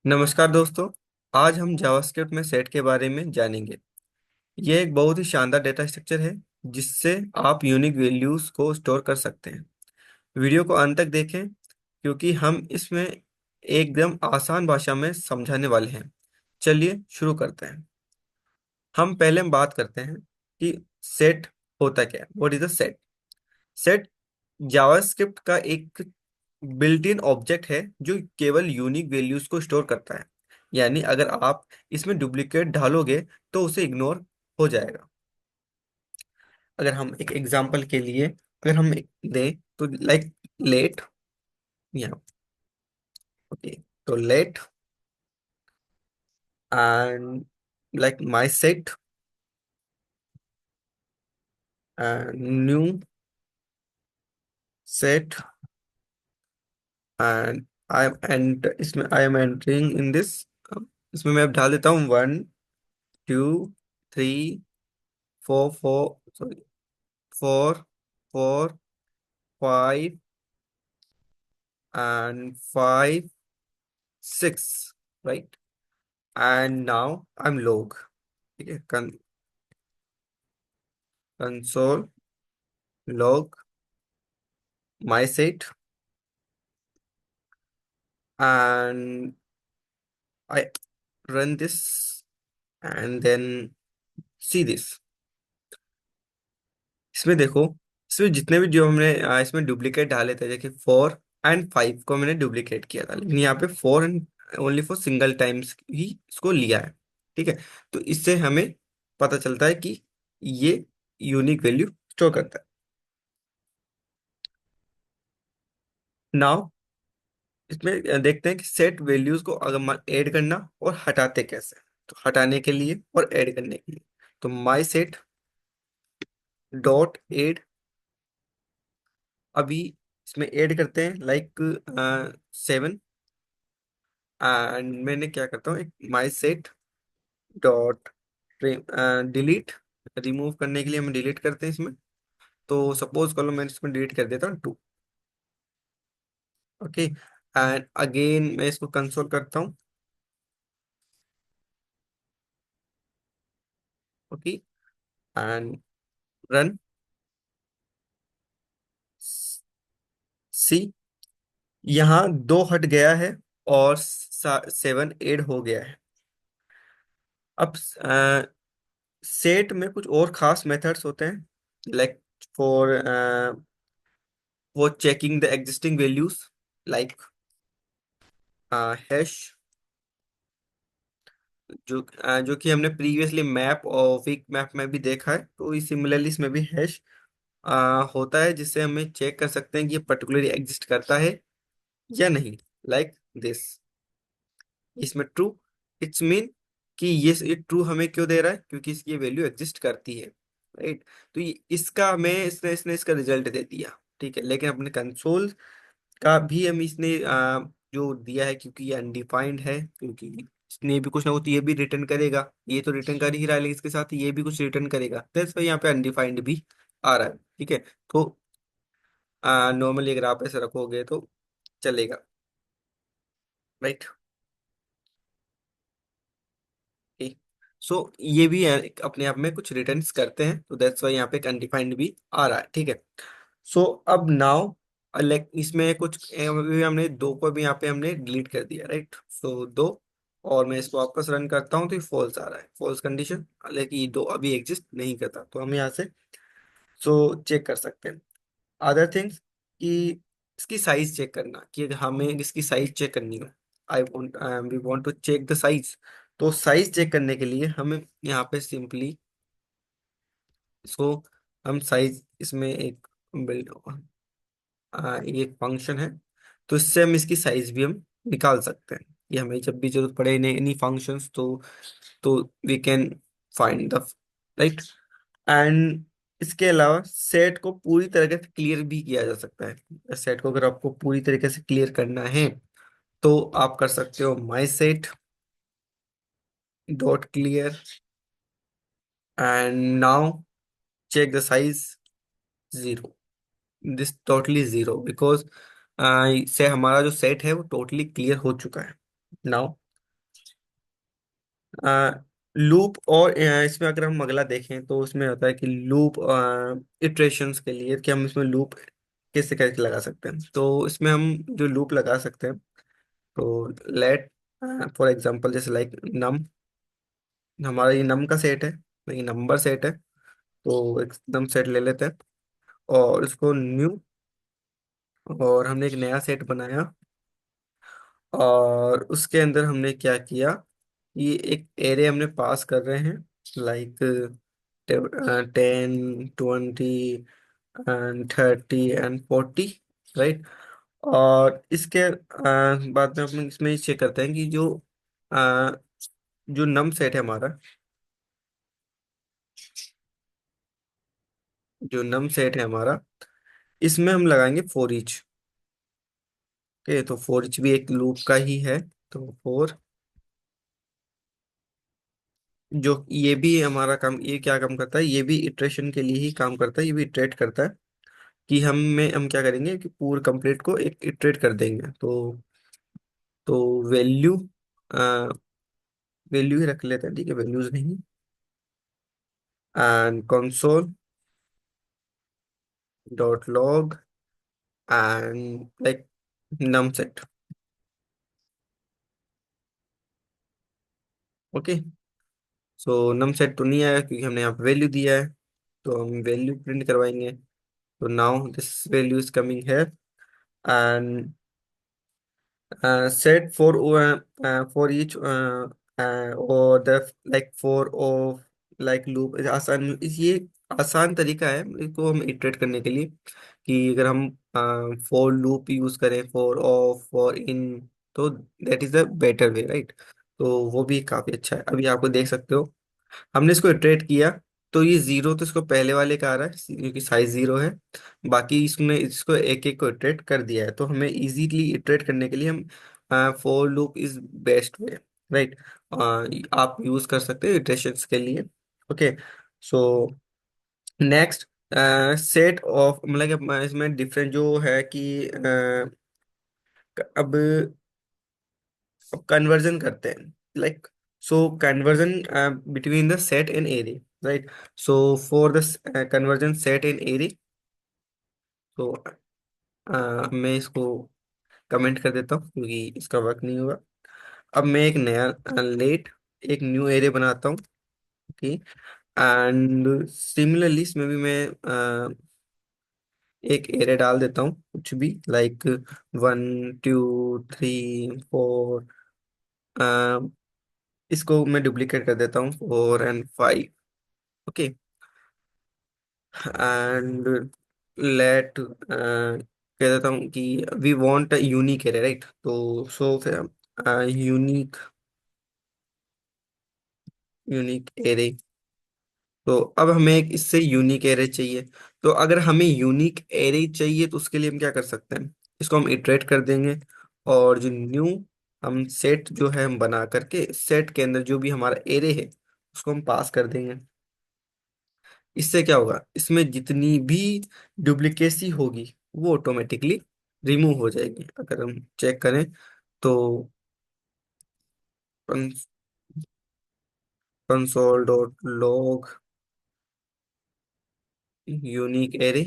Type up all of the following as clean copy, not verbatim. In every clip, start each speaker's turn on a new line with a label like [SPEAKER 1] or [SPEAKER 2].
[SPEAKER 1] नमस्कार दोस्तों। आज हम जावास्क्रिप्ट में सेट के बारे में जानेंगे। यह एक बहुत ही शानदार डेटा स्ट्रक्चर है जिससे आप यूनिक वैल्यूज को स्टोर कर सकते हैं। वीडियो को अंत तक देखें क्योंकि हम इसमें एकदम आसान भाषा में समझाने वाले हैं। चलिए शुरू करते हैं। हम पहले बात करते हैं कि सेट होता क्या है। What is a set? Set JavaScript का एक बिल्ट इन ऑब्जेक्ट है जो केवल यूनिक वैल्यूज को स्टोर करता है। यानी अगर आप इसमें डुप्लीकेट डालोगे तो उसे इग्नोर हो जाएगा। अगर हम एक एग्जांपल के लिए अगर हम दें तो लाइक लेट, या ओके, तो let and like my set and new set and I am entering in this. इसमें मैं अब डाल देता हूँ 1 2 3 4 4 sorry 4 4 5 and 5 6, right? And now I'm log, ठीक है, console log my set and I run this and then see this। इसमें देखो, इसमें जितने भी जो हमने इसमें डुप्लीकेट डाले थे, जैसे 4 और 5 को मैंने डुप्लीकेट किया था, लेकिन यहाँ पे 4 and only for single times ही इसको लिया है। ठीक है, तो इससे हमें पता चलता है कि ये यूनिक वैल्यू स्टोर करता है। नाउ इसमें देखते हैं कि सेट वैल्यूज को अगर ऐड करना और हटाते कैसे। तो हटाने के लिए और ऐड करने के लिए तो माई सेट डॉट ऐड। अभी इसमें ऐड करते हैं लाइक 7 एंड मैंने क्या करता हूँ, एक माई सेट डॉट डिलीट। रिमूव करने के लिए हम डिलीट करते हैं इसमें। तो सपोज कर लो मैं इसमें डिलीट कर देता हूँ 2। ओके, एंड अगेन मैं इसको कंसोल करता हूँ। ओके, एंड रन सी। यहाँ 2 हट गया है और 7 ऐड हो गया है। अब सेट में कुछ और खास मेथड्स होते हैं, लाइक फॉर वो checking the existing values, like hash, जो कि हमने प्रीवियसली मैप और वीक मैप में भी देखा है। तो सिमिलरली इसमें भी हैश होता है जिससे हमें चेक कर सकते हैं कि ये पर्टिकुलरली एग्जिस्ट करता है या नहीं। लाइक दिस, इसमें ट्रू, इट्स मीन कि ये ट्रू हमें क्यों दे रहा है, क्योंकि इसकी वैल्यू एग्जिस्ट करती है, राइट। तो इसका हमें इसने इसने इसका रिजल्ट दे दिया। ठीक है, लेकिन अपने कंसोल का भी हम इसने जो दिया है, क्योंकि ये अनडिफाइंड है, क्योंकि इसने भी कुछ ना कुछ ये भी रिटर्न करेगा। ये तो रिटर्न कर ही रहा है, लेकिन इसके साथ ये भी कुछ रिटर्न करेगा, दैट्स व्हाई यहाँ पे अनडिफाइंड भी आ रहा है। ठीक है, तो नॉर्मली अगर आप ऐसे रखोगे तो चलेगा, राइट। सो ये भी अपने आप में कुछ रिटर्न्स करते हैं, तो दैट्स वाई यहाँ पे एक अनडिफाइंड भी आ रहा है। ठीक है, सो अब नाउ लाइक इसमें कुछ अभी हमने 2 को भी यहाँ पे हमने डिलीट कर दिया, राइट। सो 2, और मैं इसको वापस रन करता हूँ तो ये फॉल्स आ रहा है, फॉल्स कंडीशन। लेकिन ये 2 अभी एग्जिस्ट नहीं करता, तो हम यहाँ से सो चेक कर सकते हैं अदर थिंग्स, कि इसकी साइज चेक करना, कि अगर हमें इसकी साइज चेक करनी हो, I want we want to check the size. तो साइज चेक करने के लिए हमें यहाँ पे सिंपली इसको हम साइज, इसमें एक बिल्ड ये एक फंक्शन है, तो इससे हम इसकी साइज भी हम निकाल सकते हैं। ये हमें जब भी जरूरत पड़े एनी फंक्शंस, तो we can find the, right. And इसके अलावा सेट को पूरी तरीके से क्लियर भी किया जा सकता है। सेट को अगर आपको पूरी तरीके से क्लियर करना है तो आप कर सकते हो my set dot clear and now check the size 0। This totally 0 because से हमारा जो सेट है वो टोटली क्लियर हो चुका है नाउ। लूप, और इसमें अगर हम अगला देखें तो उसमें होता है कि लूप इटरेशंस के लिए कि हम इसमें लूप कैसे करके लगा सकते हैं। तो इसमें हम जो लूप लगा सकते हैं, तो लेट फॉर एग्जांपल जैसे लाइक नम, हमारा ये नम का सेट है, ये नंबर सेट है, तो एक नम सेट ले लेते हैं और इसको न्यू, और हमने एक नया सेट बनाया, और उसके अंदर हमने क्या किया, ये एक एरे हमने पास कर रहे हैं, लाइक 10, 20 एंड 30 एंड 40, राइट। और इसके बाद में हम इसमें चेक करते हैं कि अ, जो नम सेट है हमारा, जो नम सेट है हमारा, इसमें हम लगाएंगे फॉर ईच। ओके, तो फॉर ईच भी एक लूप का ही है। तो फॉर, जो ये भी हमारा काम, ये क्या काम करता है, ये भी इटरेशन के लिए ही काम करता है, ये भी इटरेट करता है कि हम क्या करेंगे कि पूरे कंप्लीट को एक इटरेट कर देंगे। तो वैल्यू, वैल्यू ही रख लेते हैं, ठीक है, वैल्यूज नहीं, and console dot log and like num set. Okay, so num set तो नहीं आया क्योंकि हमने यहाँ पे वैल्यू दिया है, तो हम वैल्यू प्रिंट करवाएंगे। तो now this value is coming है, and set for each or the like for of like loop ये आसान तरीका है इसको हम इटरेट करने के लिए, कि अगर हम फॉर लूप यूज करें, फॉर ऑफ, फॉर इन, तो that is the better way, right. तो वो भी काफी अच्छा है। अभी आपको देख सकते हो, हमने इसको इटरेट किया, तो ये जीरो तो इसको पहले वाले का आ रहा है क्योंकि साइज जीरो है। बाकी इसने इसको एक एक को इटरेट कर दिया है, तो हमें इजीली इटरेट करने के लिए हम for loop is best way, right. आप यूज कर सकते हैं इटरेशंस के लिए। Okay, so next, set of, मतलब कि इसमें डिफरेंट जो है कि अब कन्वर्जन करते हैं, like, so conversion between the set and array, right. So for the conversion set in array, तो मैं इसको कमेंट कर देता हूँ क्योंकि इसका वर्क नहीं होगा। अब मैं एक नया लेट एक न्यू एरे बनाता हूँ, ओके, एंड सिमिलरली इसमें भी मैं एक एरे डाल देता हूँ कुछ भी, लाइक 1, 2, 3, 4, इसको मैं डुप्लीकेट कर देता हूँ 4 एंड 5। ओके, एंड लेट कह देता हूँ कि we want unique array, right. तो सो फिर यूनिक, यूनिक एरे, तो अब हमें एक इससे यूनिक एरे चाहिए। तो अगर हमें यूनिक एरे चाहिए तो उसके लिए हम क्या कर सकते हैं, इसको हम इटरेट कर देंगे, और जो न्यू हम सेट जो है हम बना करके सेट के अंदर जो भी हमारा एरे है उसको हम पास कर देंगे। इससे क्या होगा, इसमें जितनी भी डुप्लीकेसी होगी वो ऑटोमेटिकली रिमूव हो जाएगी। अगर हम चेक करें तो console dot log unique array,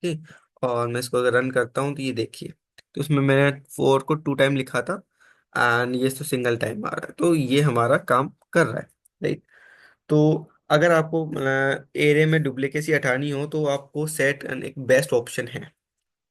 [SPEAKER 1] ठीक। और मैं इसको अगर रन करता हूँ तो ये देखिए, तो इसमें मैंने 4 को 2 टाइम लिखा था, एंड ये तो सिंगल टाइम आ रहा है, तो ये हमारा काम कर रहा है, राइट। तो अगर आपको एरे में डुप्लीकेसी हटानी हो तो आपको सेट एक बेस्ट ऑप्शन है,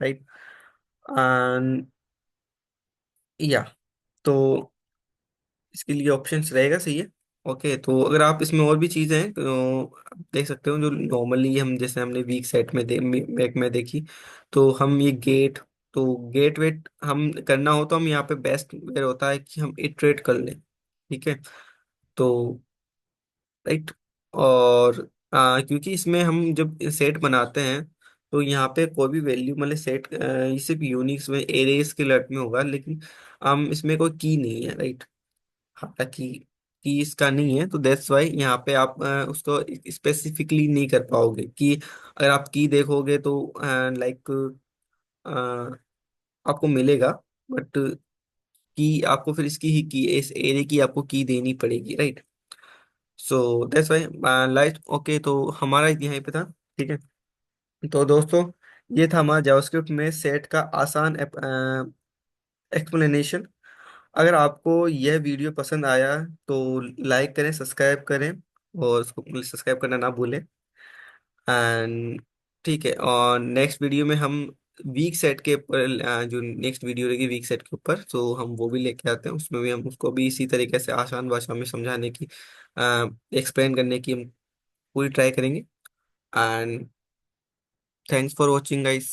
[SPEAKER 1] राइट। एंड या, तो इसके लिए ऑप्शंस रहेगा, सही है। ओके, तो अगर आप इसमें और भी चीज़ें हैं तो आप देख सकते हो, जो नॉर्मली हम जैसे हमने वीक सेट में बैक में देखी, तो हम ये गेट, तो गेट वेट हम करना हो तो हम यहाँ पे बेस्ट वेयर होता है कि हम इटरेट कर लें, ठीक है। तो राइट, और क्योंकि इसमें हम जब सेट बनाते हैं तो यहाँ पे कोई भी वैल्यू, मतलब सेट ये सिर्फ यूनिक्स में एरेज के लट में होगा, लेकिन हम इसमें कोई की नहीं है, राइट। हालांकि की इसका नहीं है, तो दैट्स वाई यहाँ पे आप उसको स्पेसिफिकली नहीं कर पाओगे कि अगर आप की देखोगे तो लाइक आपको मिलेगा, बट की आपको फिर इसकी ही की, इस एरे की आपको की देनी पड़ेगी, right. So that's why light. Okay, तो हमारा यहाँ पे था, ठीक है। तो दोस्तों, ये था हमारा जावास्क्रिप्ट में सेट का आसान एक्सप्लेनेशन। अगर आपको यह वीडियो पसंद आया तो लाइक करें, सब्सक्राइब करें, और उसको सब्सक्राइब करना ना भूलें। एंड ठीक है, और नेक्स्ट वीडियो में हम वीक सेट के ऊपर, जो नेक्स्ट वीडियो रहेगी वीक सेट के ऊपर, तो हम वो भी लेके आते हैं। उसमें भी हम उसको भी इसी तरीके से आसान भाषा में समझाने की, एक्सप्लेन करने की हम पूरी ट्राई करेंगे। And thanks for watching guys.